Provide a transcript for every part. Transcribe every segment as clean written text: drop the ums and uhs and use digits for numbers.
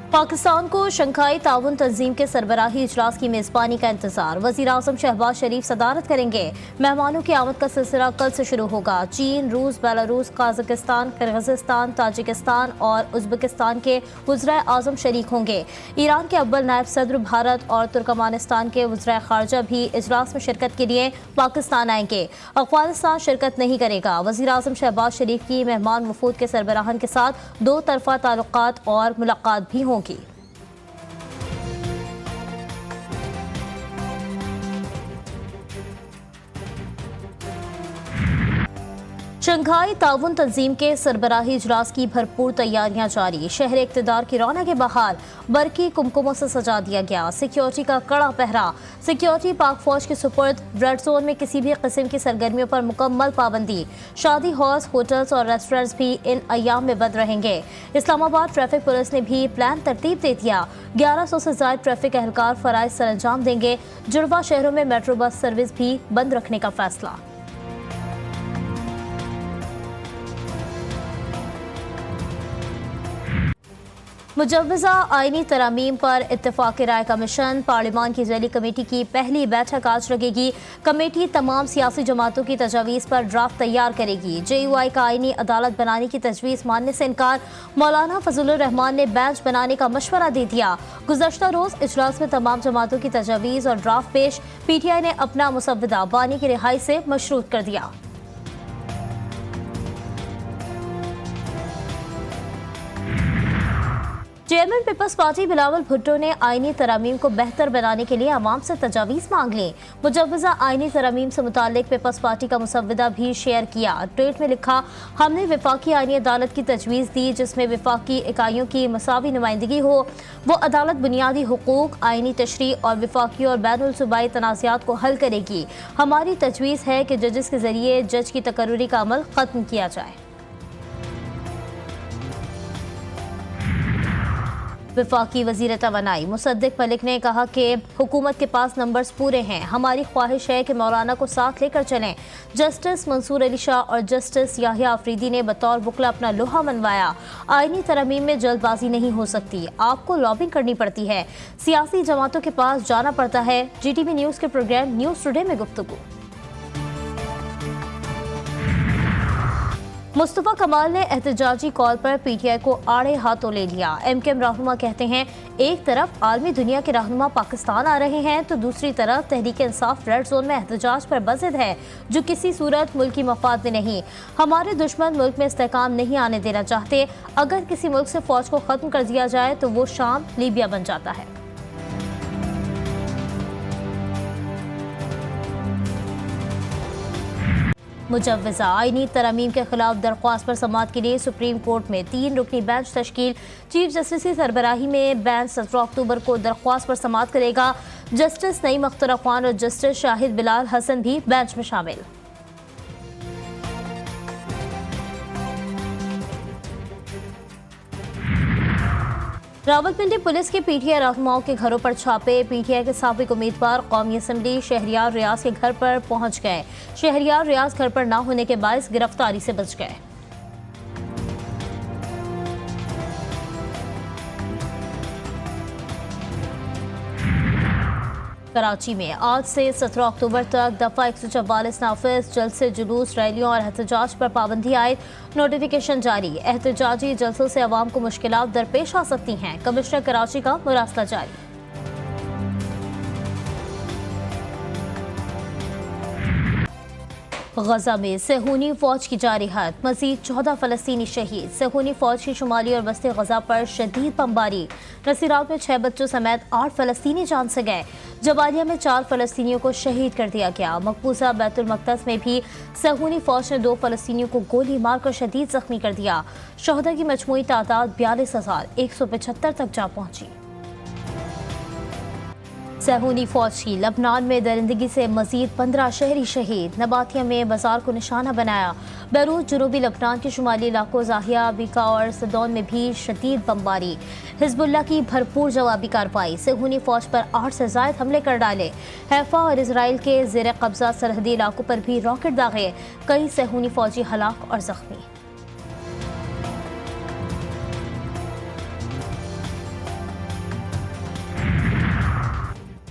पाकिस्तान को शंघाई ताउन तंजीम के सरबराही इजलास की मेजबानी का इंतजार। वज़ीर-ए-आज़म शहबाज शरीफ सदारत करेंगे। मेहमानों की आमद का सिलसिला कल से शुरू होगा। चीन, रूस, बेलारूस, काज़ाकिस्तान, किर्गिज़स्तान, ताजिकिस्तान और उज़्बेकिस्तान के वज़ीर-ए-आज़म शरीक होंगे। ईरान के अव्वल नायब सदर भारत और तुर्कमानिस्तान के वज़ीर ख़ारजा भी इजलास में शिरकत के लिए पाकिस्तान आएंगे। अफ़गानिस्तान शिरकत नहीं करेगा। वज़ीर-ए-आज़म शहबाज शरीफ की मेहमान वफूद के सरबराहान के साथ दो तरफ़ा ताल्लुकात और मुलाकात भी होंगी। शंघाई ताउन तंजीम के सरबराही इजलास की भरपूर तैयारियां जारी। शहर इक़्तिदार की रौनक बहार बरकी कुमकुमों से सजा दिया गया। सिक्योरिटी का कड़ा पहरा। सिक्योरिटी पाक फौज के सुपुर्द। रेड जोन में किसी भी किस्म की सरगर्मियों पर मुकम्मल पाबंदी। शादी हॉल्स, होटल्स और रेस्टोरेंट्स भी इन अयाम में बंद रहेंगे। इस्लामाबाद ट्रैफिक पुलिस ने भी प्लान तरतीब दे दिया। 1100 से ज्यादा ट्रैफिक एहलकार फराइज सर अंजाम देंगे। जुड़वा शहरों में मेट्रो बस सर्विस भी बंद रखने का फैसला। मुजव्वज़ा आईनी तरामीम पर इत्तेफाक राय कमीशन। पार्लियामान की ज़ैली कमेटी की पहली बैठक आज लगेगी। कमेटी तमाम सियासी जमातों की तजावीज़ पर ड्राफ्ट तैयार करेगी। JUI का आईनी अदालत बनाने की तजवीज़ मानने से इनकार। मौलाना फजलुर रहमान ने बेंच बनाने का मशवरा दे दिया। गुज़श्ता रोज़ इजलास में तमाम जमातों की तजावीज़ और ड्राफ्ट पेश। PTI ने अपना मुसव्वदा बानी की रिहाई से मशरूत कर दिया। चेयरमैन पीपल्स पार्टी बिलावल भुट्टो ने आईनी तरामीम को बेहतर बनाने के लिए अवाम से तजावीज़ मांग ली। मुजव्वज़ा आईनी तरामीम से मुताल्लिक पीपल्स पार्टी का मुसव्वदा भी शेयर किया। ट्वीट में लिखा, हमने विफाकी आईनी अदालत की तजवीज़ दी जिसमें विफाकी इकाइयों की मसावी नुमाइंदगी हो। वो अदालत बुनियादी हुकूक, आईनी तशरीह और विफाकी और बैनुल सूबाई तनाज़ात को हल करेगी। हमारी तजवीज़ है कि जजेस के जरिए जज की तकर्रुरी का अमल ख़त्म किया जाए। विफाकी वज़ीर तवानाई मुसद्दिक मलिक ने कहा कि हुकूमत के पास नंबर्स पूरे हैं। हमारी ख्वाहिश है कि मौलाना को साथ लेकर चलें। जस्टिस मंसूर अली शाह और जस्टिस याहिया अफरीदी ने बतौर वकला अपना लोहा मनवाया। आईनी तरमीम में जल्दबाजी नहीं हो सकती, आपको लॉबिंग करनी पड़ती है, सियासी जमातों के पास जाना पड़ता है। GTV न्यूज़ के प्रोग्राम न्यूज़ टुडे में गुफ्तगू। मुस्तफ़ा कमाल ने एहतजाजी कॉल पर PTI को आड़े हाथों ले लिया। MKM रहनुमा कहते हैं, एक तरफ आलमी दुनिया के रहनुमा पाकिस्तान आ रहे हैं तो दूसरी तरफ तहरीक इंसाफ रेड जोन में एहतजाज पर बज़िद है, जो किसी सूरत मुल्क की मफाद में नहीं। हमारे दुश्मन मुल्क में इस्तेहकाम नहीं आने देना चाहते। अगर किसी मुल्क से फौज को ख़त्म कर दिया जाए तो वो शाम लीबिया बन जाता है। मुजव्वज़ा आईनी तरमीम के खिलाफ दरख्वास्त पर समाअत के लिए सुप्रीम कोर्ट में 3 रुकनी बेंच तश्कील। चीफ जस्टिस की सरबराही में बेंच 17 अक्टूबर को दरख्वास्त पर समाअत करेगा। जस्टिस नईम अख्तर अफगान और जस्टिस शाहिद बिलाल हसन भी बेंच में शामिल। रावलपिंडी पुलिस के PTI रहनुमाओं के घरों पर छापे। PTI के साबिक उम्मीदवार कौमी असम्बली शहरियार रियाज के घर पर पहुंच गए। शहरियार रियाज घर पर न होने के बायस गिरफ्तारी से बच गए। कराची में आज से 17 अक्टूबर तक दफ़ा 144 नाफिज जलसे, जुलूस, रैलियों और एहतजाज पर पाबंदी आयद। नोटिफिकेशन जारी। एहतजाजी जलसों से अवाम को मुश्किलात दरपेश आ सकती हैं। कमिश्नर कराची का मुरासला जारी। गजा में सेहूनी फौज की जारिहत, मजीद 14 फलस्तीनी शहीद। सेहूनी फौज की शुमाली और वस्ती गजा पर शदीद बमबारी। नसीरात में 6 बच्चों समेत 8 फलस्तीनी जान से गए। जबालिया में 4 फलस्तीनियों को शहीद कर दिया गया। मकबूजा बैतुल मक़दस में भी सेहूनी फौज ने 2 फलस्तीनियों को गोली मारकर शदीद जख्मी कर दिया। शहदा की मजमूई तादाद 42,175 तक जा पहुंची। सेहूनी फौज की लबनान में दरिंदगी से मजीद 15 शहरी शहीद। नबातिया में बाजार को निशाना बनाया। बैरूत जुनूबी लबनान के शुमाली इलाकों जाहिया, बीका और सदौन में भी शदीद बमबारी। हिजबुल्लाह की भरपूर जवाबी कार्रवाई। सेहूनी फौज पर 8 से ज़ायद हमले कर डाले। हैफा और इसराइल के ज़ेर कब्जा सरहदी इलाकों पर भी रॉकेट दागे। कई सेहूनी फौजी हलाक और जख्मी।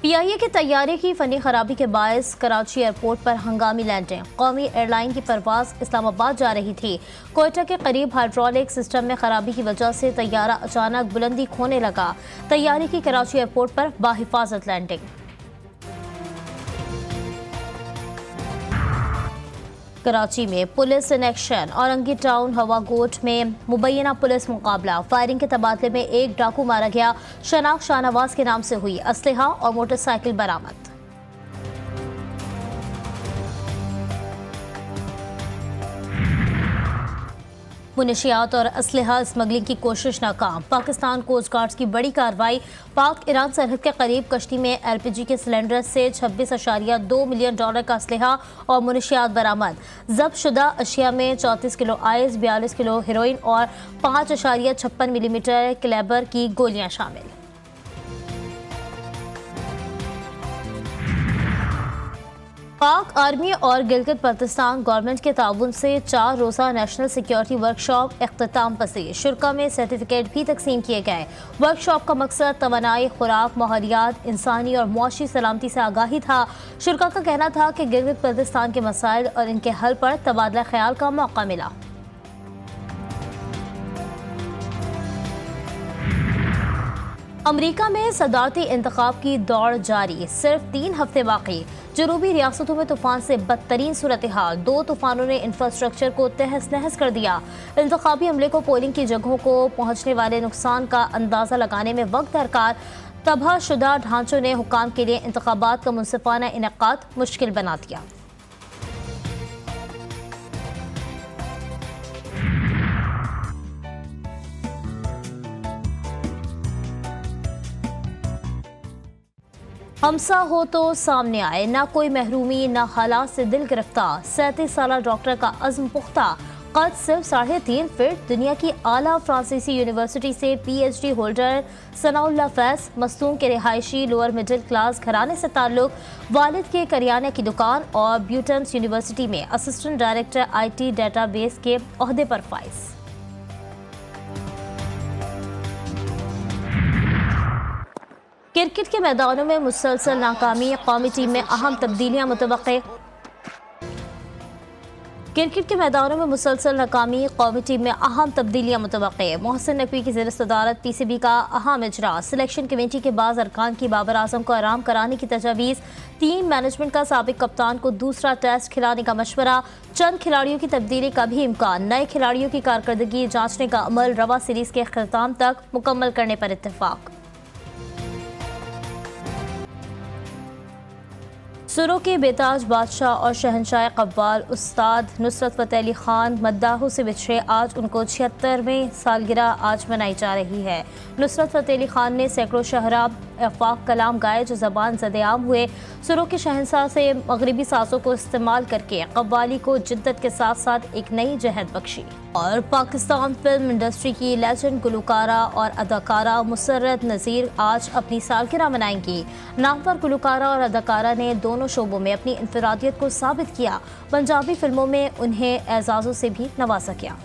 पीआईए की तैयारी की फनी खराबी के बायस कराची एयरपोर्ट पर हंगामी लैंडिंग। कौमी एयरलाइन की परवाज इस्लामाबाद जा रही थी। कोयटा के करीब हाइड्रोलिक सिस्टम में खराबी की वजह से तैयारा अचानक बुलंदी खोने लगा। तैयारी की कराची एयरपोर्ट पर बाहिफाजत लैंडिंग। कराची में police in action. Orangi town हवागोट में मुबैना पुलिस मुकाबला। फायरिंग के तबादले में एक डाकू मारा गया। शनाख्त शाहनवाज के नाम से हुई। असलहा और मोटरसाइकिल बरामद। मुनशियात और असलहा स्मगलिंग की कोशिश नाकाम। पाकिस्तान कोस्ट गार्ड की बड़ी कार्रवाई। पाक ईरान सरहद के करीब कश्ती में एलपीजी के सिलेंडर से 26.2 मिलियन डॉलर का असलहा और मुनशियात बरामद। जब्त शुदा अशिया में 34 किलो आइस, 42 किलो हेरोइन और 5.56 मिलीमीटर कैलिबर की गोलियां शामिल। पाक आर्मी और गिलगित बल्तिस्तान गवर्नमेंट के ताउन से 4 रोज़ा नेशनल सिक्योरिटी वर्कशॉप इख्तिताम पसीर। शुरा में सर्टिफिकेट भी तकसीम किए गए। वर्कशॉप का मकसद तवानाई, खुराक, माहौलियात, इंसानी और मुआशी सलामती से आगाही था। शुरा का कहना था कि गिलगित बल्तिस्तान के मसाइल और इनके हल पर तबादला ख्याल का मौका मिला। अमरीका में सदारती इंतखाब की दौड़ जारी। सिर्फ 3 हफ्ते बाकी। जनूबी रियासतों में तूफान से बदतरीन सूरत हाल। 2 तूफानों ने इंफ्रास्ट्रक्चर को तहस नहस कर दिया। इंतखाबी अमले को पोलिंग की जगहों को पहुंचने वाले नुकसान का अंदाजा लगाने में वक्त दरकार। तबाह शुदा ढांचों ने हुक्काम के लिए इंतखाबात का मुनसिफाना इनेकाद मुश्किल बना दिया। हमसा हो तो सामने आए। ना कोई महरूमी, ना हालात से दिल गिरफ्तार। 37 साला डॉक्टर का अज़्म पुख्ता। कद सिर्फ 3.5 फीट। दुनिया की आला फ्रांसीसी यूनिवर्सिटी से PhD होल्डर सनाउल्लाह फैज। मस्तूम के रिहायशी लोअर मिडिल क्लास घराने से ताल्लुक। वालिद के करियाने की दुकान और ब्यूटन्स यूनिवर्सिटी में असिस्टेंट डायरेक्टर IT डेटाबेस के ओहदे पर फाइज। क्रिकेट के मैदानों में मुसलसल नाकामी। कौमी टीम में अहम तब्दीलियां मुतवक्के। क्रिकेट के मैदानों में मुसलसल नाकामी। कौमी टीम में अहम तब्दीलियां मुतवक्के। मोहसिन नकवी की ज़ेर सदारत PCB का अहम इजलास। सिलेक्शन कमेटी के बाद अरकान की बाबर आजम को आराम कराने की तजवीज़। टीम मैनेजमेंट का साबिक कप्तान को दूसरा टेस्ट खिलाने का मशवरा। चंद खिलाड़ियों की तब्दीली का भी इम्कान। नए खिलाड़ियों की कारकर्दगी जांचने का अमल रवा सीरीज के अख्ताम तक मुकम्मल करने पर इत्तेफाक। सुरों के बेताज बादशाह और शहंशाह कव्वाल उस्ताद नुसरत फ़तेह अली खान मद्दाहों से बिछड़े। आज उनको 76वें सालगिरह आज मनाई जा रही है। नुसरत फ़तेह अली खान ने सैकड़ों शहराब अफाक कलाम गाए जो ज़बान ज़देआम हुए। सुरों के शहंशाह से मगरबी साज़ों को इस्तेमाल करके कव्वाली को जिद्दत के साथ साथ एक नई जहत बख्शी। और पाकिस्तान फिल्म इंडस्ट्री की लेजेंड गुलकारा और अदाकारा मुसर्रत नज़ीर आज अपनी सालगिरह मनाएंगी। नामवर गुलकारा और अदाकारा ने दोनों शोबों में अपनी इनफरादियत को साबित किया। पंजाबी फिल्मों में उन्हें एजाज़ों से भी नवाजा गया।